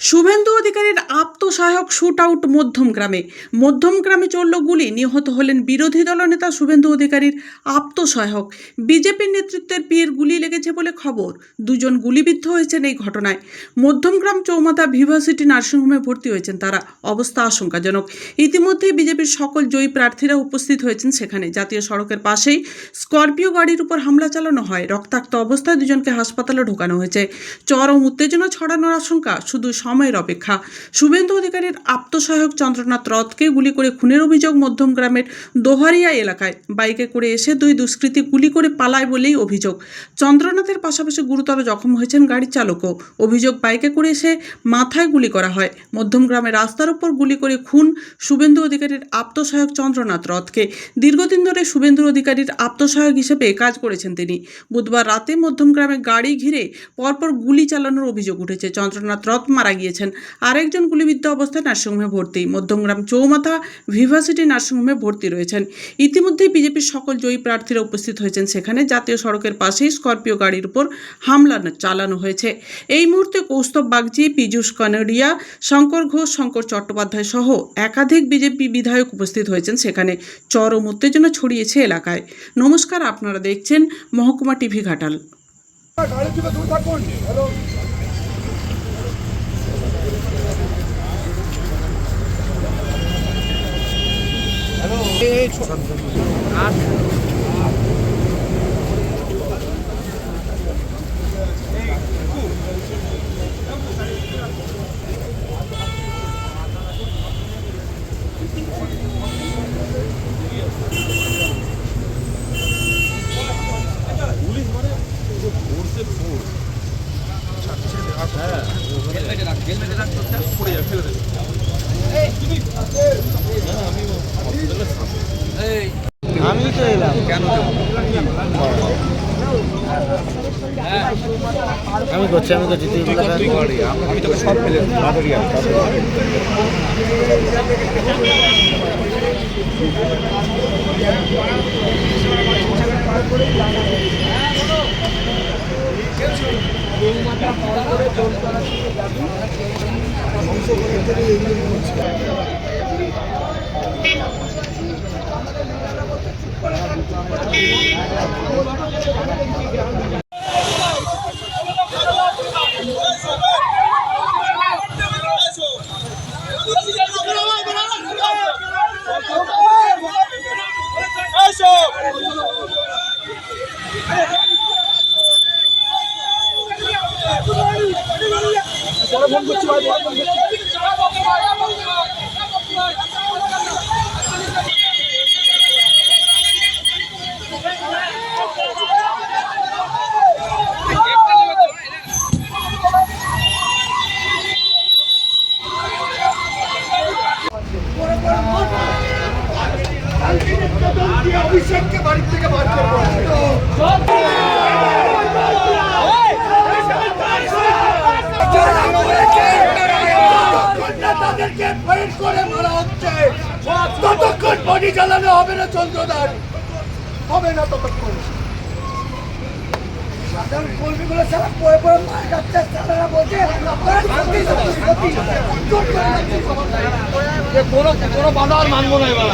শুভেন্দু অধিকারীর আত্মসহায়ক shoot out মধ্যমগ্রামে চলল গুলি, নিহত হলেন বিরোধী দলনেতা শুভেন্দু অধিকারীর আত্মসহায়ক। বিজেপির নেতৃত্বের পিয়ের গুলি লেগেছে বলে খবর। দুজন গুলিবিদ্ধ হয়েছেন এই ঘটনায়। মধ্যমগ্রাম চৌমাথা ভিভাসিটি নার্সিংহোমে ভর্তি হয়েছেন তারা। অবস্থা আশঙ্কাজনক। ইতিমধ্যেই বিজেপির সকল জয়ী প্রার্থীরা উপস্থিত হয়েছেন সেখানে। জাতীয় সড়কের পাশেই স্করপিও গাড়ির উপর হামলা চালানো হয়। রক্তাক্ত অবস্থায় দুজনকে হাসপাতালে ঢোকানো হয়েছে। চরম উত্তেজনা ছড়ানোর আশঙ্কা, শুধু সময়ের অপেক্ষা। শুভেন্দু অধিকারীর আত্মসহায়ক চন্দ্রনাথ রথকে গুলি করে খুনের অভিযোগ মধ্যমগ্রামের দোহারিয়া এলাকায়। বাইকে করে এসে দুই দুষ্কৃতী গুলি করে পালায় বলেই অভিযোগ। চন্দ্রনাথের পাশাপাশি গুরুতর জখম হয়েছেন গাড়ির চালকও। অভিযোগ, বাইকে করে এসে মাথায় গুলি করা হয়। মধ্যমগ্রামে রাস্তার উপর গুলি করে খুন শুভেন্দু অধিকারীর আত্মসহায়ক চন্দ্রনাথ রথকে। দীর্ঘদিন ধরে শুভেন্দু অধিকারীর আত্মসহায়ক হিসেবে কাজ করেছেন তিনি। বুধবার রাতে মধ্যমগ্রামে গাড়ি ঘিরে পরপর গুলি চালানোর অভিযোগ উঠেছে। চন্দ্রনাথ রথ মারা গিয়েছেন। আরেকজন গুলিবিদ্ধ অবস্থায় নার্সিংহোমে ভর্তি। মধ্যমগ্রাম চৌমাথা ভিভাসিটি নার্সিংহোমে ভর্তি রয়েছেন। ইতিমধ্যেই বিজেপির সকল জয়ী প্রার্থীরা উপস্থিত হয়েছেন সেখানে। জাতীয় সড়কের পাশেই স্করপিও গাড়ির উপর হামলা চালানো হয়েছে। এই মুহূর্তে কৌস্তব বাগচি, পীযূষ কানোরিয়া, শঙ্কর ঘোষ, শঙ্কর চট্টোপাধ্যায় সহ একাধিক বিজেপি বিধায়ক উপস্থিত হয়েছেন সেখানে। চরম উত্তেজনা ছড়িয়েছে এলাকায়। নমস্কার, আপনারা দেখছেন মহকুমা টিভি ঘাটাল। আমি তো এলাম কেন আমি করছি আমি তোকে সব ফেলে অভিষেককে বাড়ি থেকে বার করবো। তাদেরকে ফাইট করে মারা হচ্ছে, ততক্ষণ বডি জ্বালানো হবে না। চন্দ্রদার হবে না ততক্ষণ। সাধারণ কর্মীগুলো সারা পড়ে পড়ে মার কাছে তারা বলছে কোনো বাধা আর মানবো না এবার।